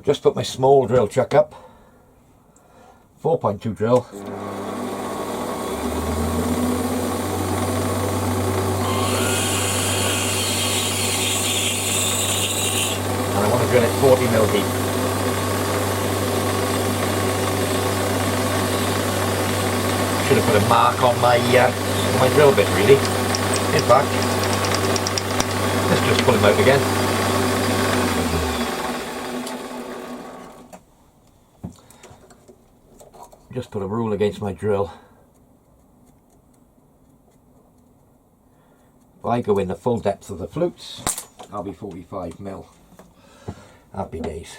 just put my small drill chuck up, 4.2 drill. And I want to drill it 40mm deep. Should have put a mark on my drill bit really. In fact, let's just pull him out again. Just put a rule against my drill. If I go in the full depth of the flutes, I'll be 45mm. Happy days.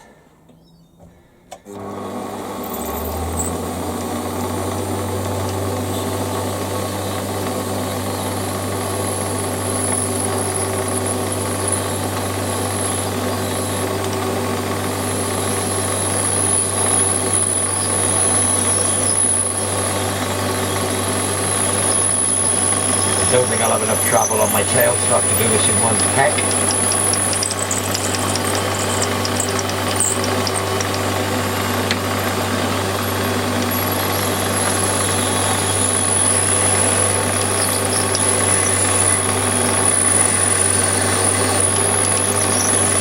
I don't think I'll have enough travel on my tail stock to do this in one peck.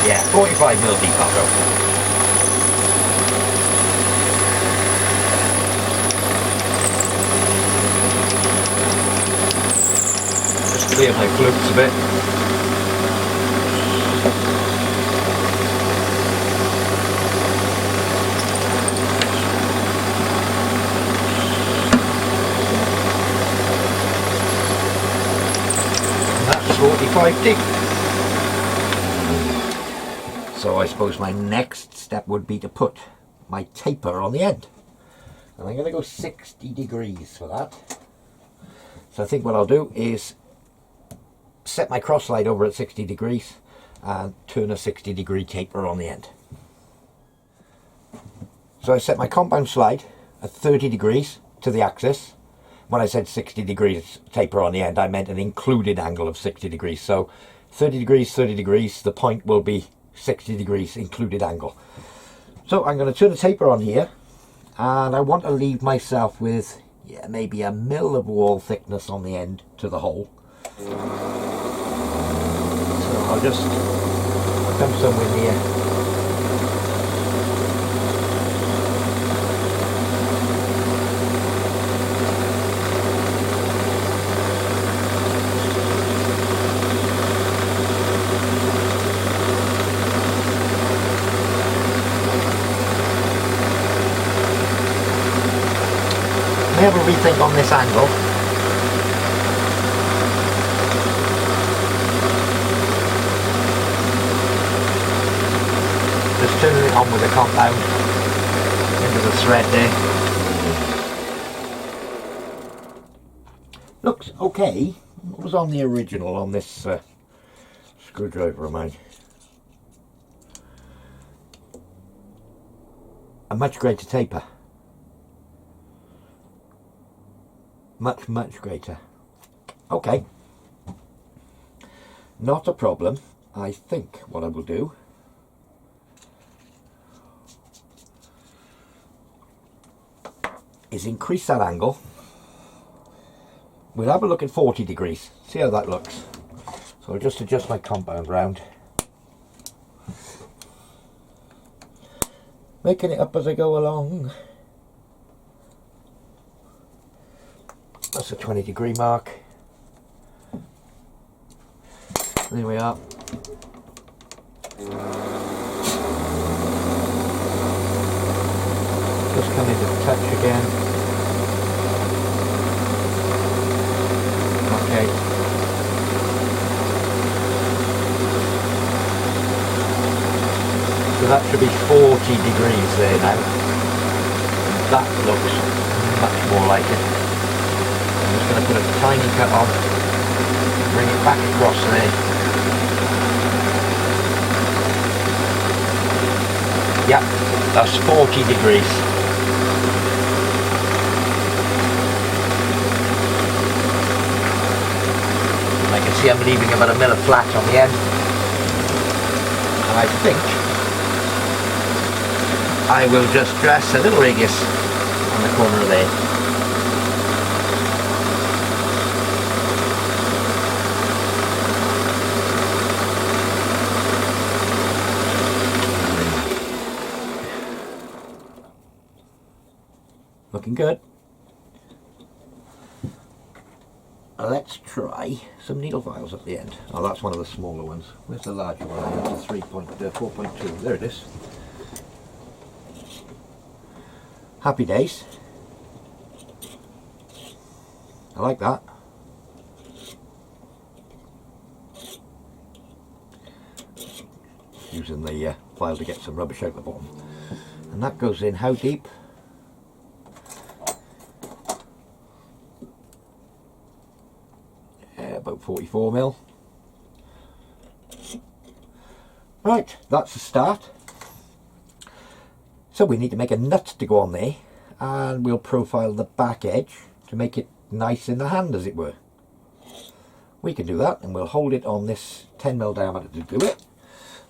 Yeah, 45mm deep I'll go. Clear my flukes a bit. And that's 45 deep. So I suppose my next step would be to put my taper on the end. And I'm going to go 60 degrees for that. So I think what I'll do is set my cross slide over at 60 degrees and turn a 60-degree taper on the end. So I set my compound slide at 30 degrees to the axis. When I said 60 degrees taper on the end, I meant an included angle of 60 degrees. So 30 degrees, the point will be 60 degrees included angle. So I'm going to turn the taper on here, and I want to leave myself with maybe a mil of wall thickness on the end to the hole. So I'll just come somewhere near. May have a rethink on this angle. Just turning it on with the compound into the thread there. Looks okay. What was on the original on this screwdriver of mine? A much greater taper. Much greater. Okay. Not a problem. I think what I will do is increase that angle. We'll have a look at 40 degrees, see how that looks. So I'll just adjust my compound round, making it up as I go along. That's a 20-degree mark. There we are. Just come into touch again. Okay. So that should be 40 degrees there now. That looks much more like it. I'm just going to put a tiny cut on, bring it back across there. Yep, that's 40 degrees. And I can see I'm leaving about a mil of flat on the end. And I think I will just dress a little radius on the corner of there. Looking good. Let's try some needle files at the end. Oh, that's one of the smaller ones. Where's the larger one? That's a 4.2. There it is. Happy days. I like that. Using the file to get some rubbish out the bottom. And that goes in how deep? About 44 mil. Right, that's a start. So we need to make a nut to go on there, and we'll profile the back edge to make it nice in the hand, as it were. We can do that, and we'll hold it on this 10 mil diameter to do it.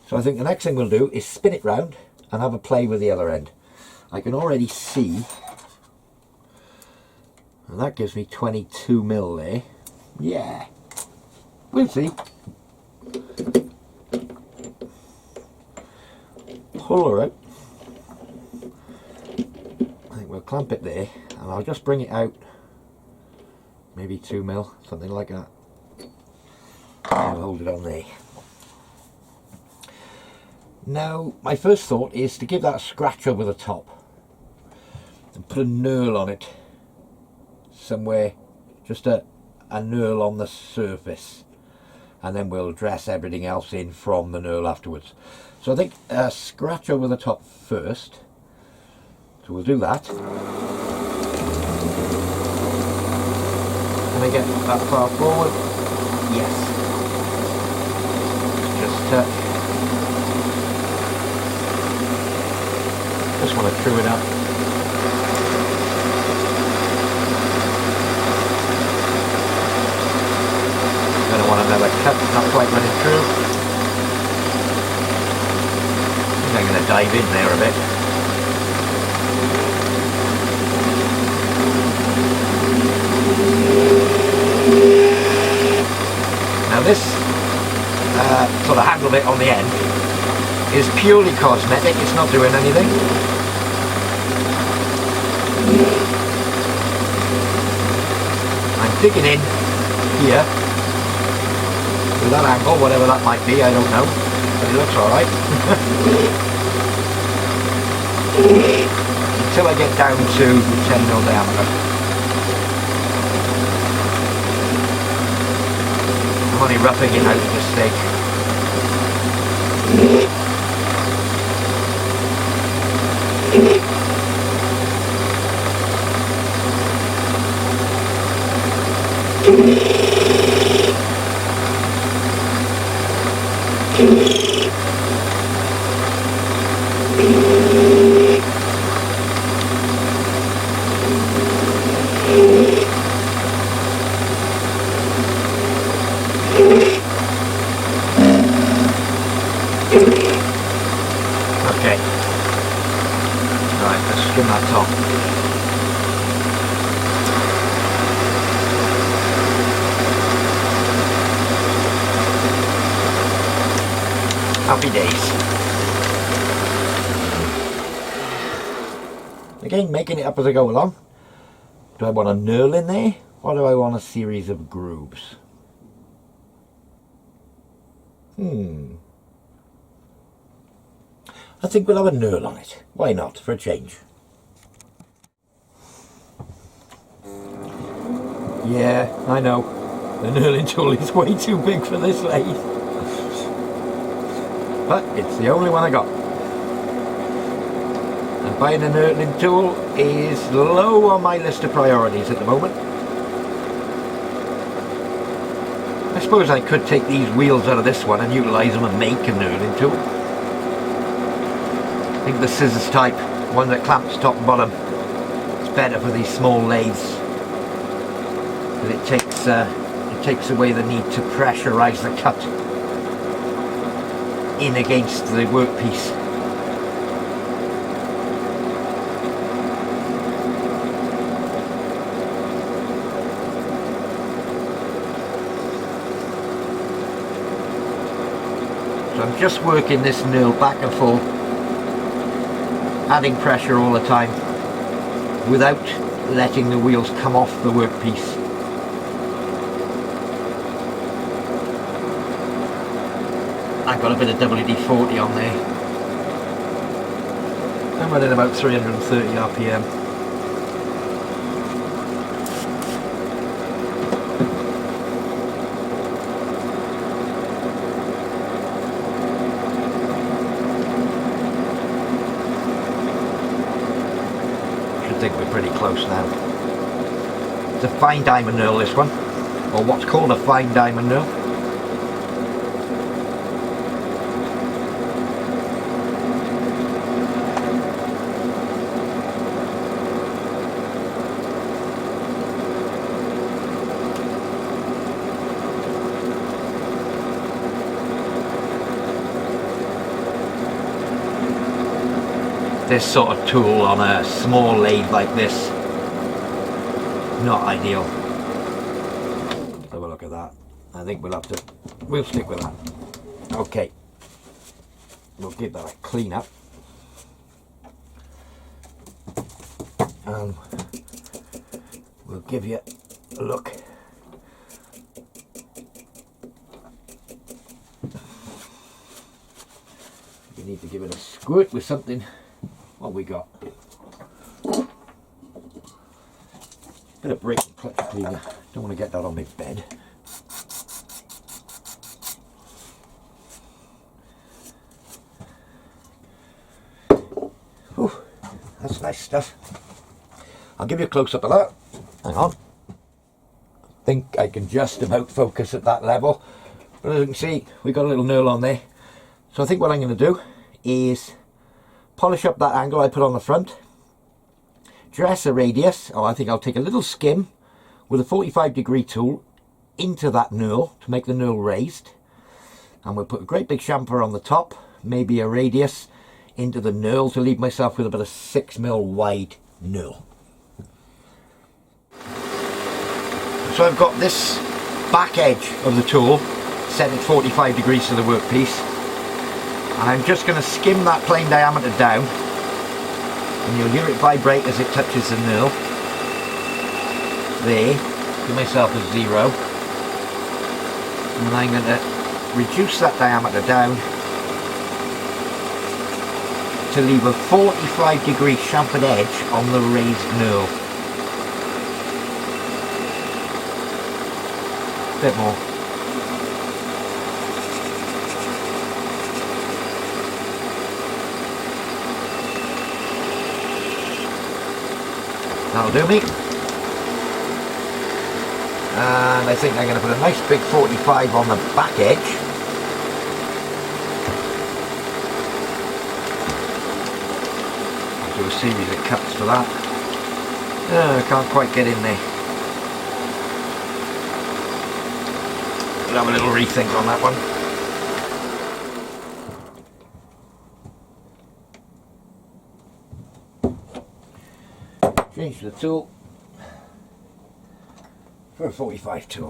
So I think the next thing we'll do is spin it round and have a play with the other end. I can already see, and that gives me 22 mil there. Yeah. We'll see. Pull her out. I think we'll clamp it there, and I'll just bring it out maybe 2 mil, something like that. And hold it on there. Now, my first thought is to give that a scratch over the top and put a knurl on it somewhere, just a knurl on the surface. And then we'll dress everything else in from the knurl afterwards. So I think a scratch over the top first. So we'll do that. Can I get that far forward? Yes. Just want to true it up. I don't want another cut, not quite running through. I think I'm going to dive in there a bit. Now this sort of handle bit on the end is purely cosmetic, it's not doing anything. I'm digging in here. With that angle, whatever that might be, I don't know, but it looks alright. Until I get down to 10 mil diameter. I'm only roughing it out at this stage. Okay. Right, let's skim that top. Happy days. Again, making it up as I go along. Do I want a knurl in there, or do I want a series of grooves? I think we'll have a knurl on it. Why not, for a change? Yeah, I know. The knurling tool is way too big for this lathe. But it's the only one I got. And buying a knurling tool is low on my list of priorities at the moment. I suppose I could take these wheels out of this one and utilise them and make a knurling tool. I think the scissors type, one that clamps top and bottom, is better for these small lathes. But it takes away the need to pressurise the cut in against the workpiece. So I'm just working this knurl back and forth, adding pressure all the time without letting the wheels come off the workpiece. I've got a bit of WD-40 on there. I'm running about 330 RPM. I think we're pretty close now. It's a fine diamond knurl, this one, or what's called a fine diamond knurl. This sort of tool on a small lathe like this, not ideal. Let's have a look at that. I think we'll stick with that. Okay, we'll give that a clean up, and we'll give you a look. You need to give it a squirt with something. What we got? Bit of brake and clutch cleaner. Don't want to get that on my bed. Ooh, that's nice stuff. I'll give you a close up of that. Hang on. I think I can just about focus at that level. But as you can see, we got a little knurl on there. So I think what I'm going to do is polish up that angle I put on the front, dress a radius. I think I'll take a little skim with a 45-degree tool into that knurl to make the knurl raised, and we'll put a great big chamfer on the top, maybe a radius into the knurl to leave myself with about a 6mm wide knurl. So I've got this back edge of the tool set at 45 degrees to the workpiece. And I'm just going to skim that plane diameter down, and you'll hear it vibrate as it touches the knurl. There, give myself a 0. And I'm going to reduce that diameter down to leave a 45-degree chamfered edge on the raised knurl. A bit more. That'll do me. And I think I'm going to put a nice big 45 on the back edge. I'll do a series of cuts for that. I can't quite get in there. We'll have a little rethink on that one. Change the tool for a 45 tool.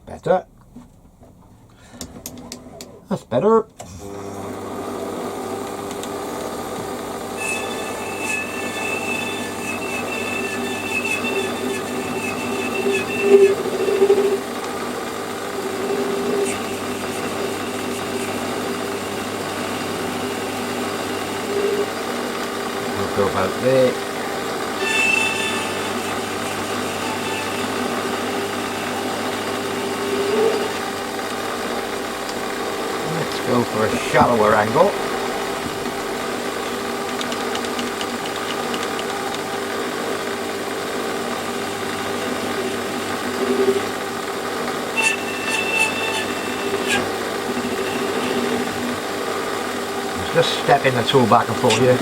Better. That's better. Go about there. Let's go for a shallower angle. Just stepping the tool back and forth here.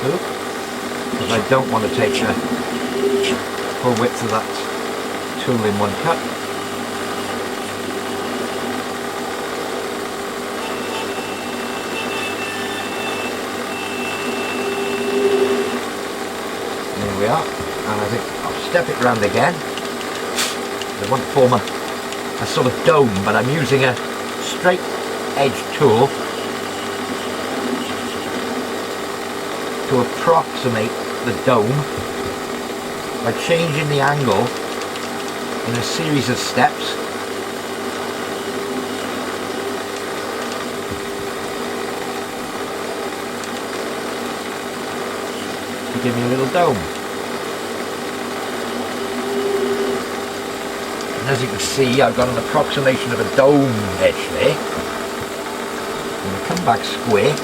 Because I don't want to take the full width of that tool in one cut. There we are, and I think I'll step it round again. I want to form a a sort of dome, but I'm using a straight edge tool to approximate the dome by changing the angle in a series of steps. To give me a little dome. And as you can see, I've got an approximation of a dome edge there. I'm going to come back square,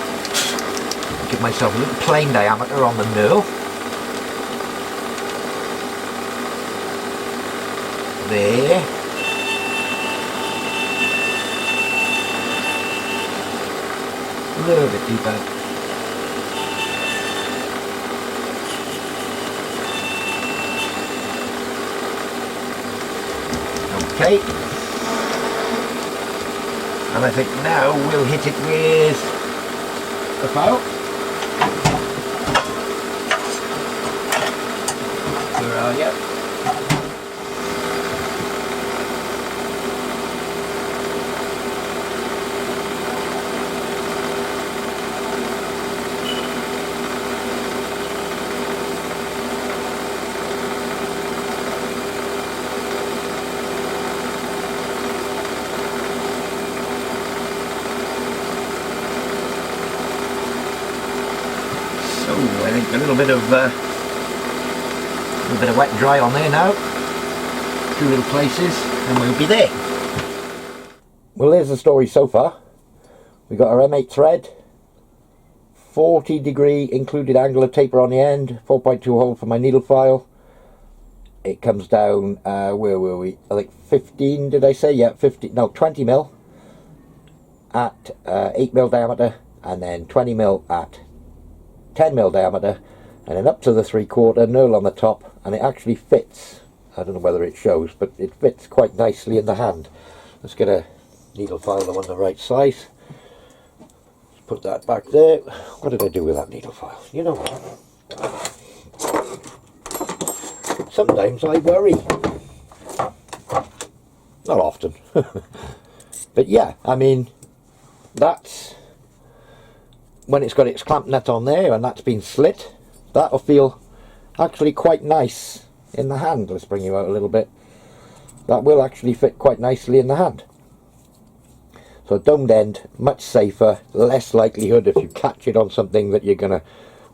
give myself a little plane diameter on the knurl. There. A little bit deeper. Okay. And I think now we'll hit it with the file. Where are you? I think a little bit of wet and dry on there now. Two little places, and we'll be there. Well, there's the story so far. We got our M8 thread, 40-degree included angle of taper on the end, 4.2 hole for my needle file. It comes down. Where were we? I think 15. Did I say? Yeah, 50. No, 20 mil at 8 mil diameter, and then 20 mil at 10 mil diameter, and then up to the 3/4 knurl on the top, and it actually fits. I don't know whether it shows, but it fits quite nicely in the hand. Let's get a needle file that on the right size. Let's put that back there. What did I do with that needle file? You know, sometimes I worry. Not often. But yeah, I mean, that's when it's got its clamp nut on there and that's been slit, that'll feel actually quite nice in the hand. Let's bring you out a little bit. That will actually fit quite nicely in the hand. So domed end, much safer, less likelihood if you catch it on something that you're going to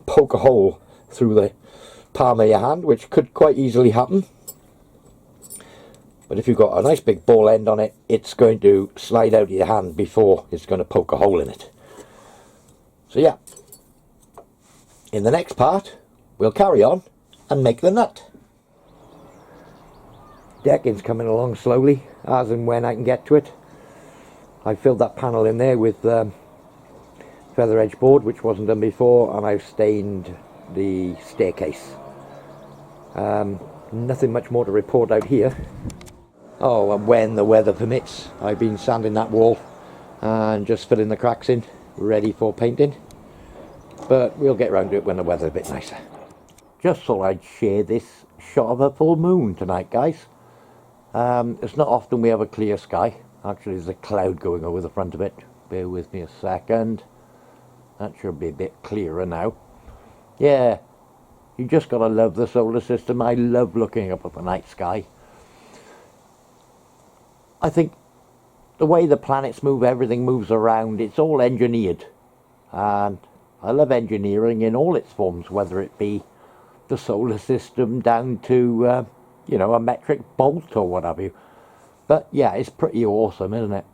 poke a hole through the palm of your hand, which could quite easily happen. But if you've got a nice big ball end on it, it's going to slide out of your hand before it's going to poke a hole in it. So yeah, in the next part, we'll carry on and make the nut. Decking's coming along slowly, as and when I can get to it. I filled that panel in there with feather edge board, which wasn't done before, and I've stained the staircase. Nothing much more to report out here. Oh, and when the weather permits, I've been sanding that wall and just filling the cracks in, ready for painting. But we'll get round to it when the weather's a bit nicer. Just thought I'd share this shot of a full moon tonight, guys. It's not often we have a clear sky. Actually, there's a cloud going over the front of it. Bear with me a second. That should be a bit clearer now. Yeah, you just gotta love the solar system. I love looking up at the night sky. I think the way the planets move, everything moves around, it's all engineered. And I love engineering in all its forms, whether it be the solar system down to, you know, a metric bolt or what have you. But yeah, it's pretty awesome, isn't it?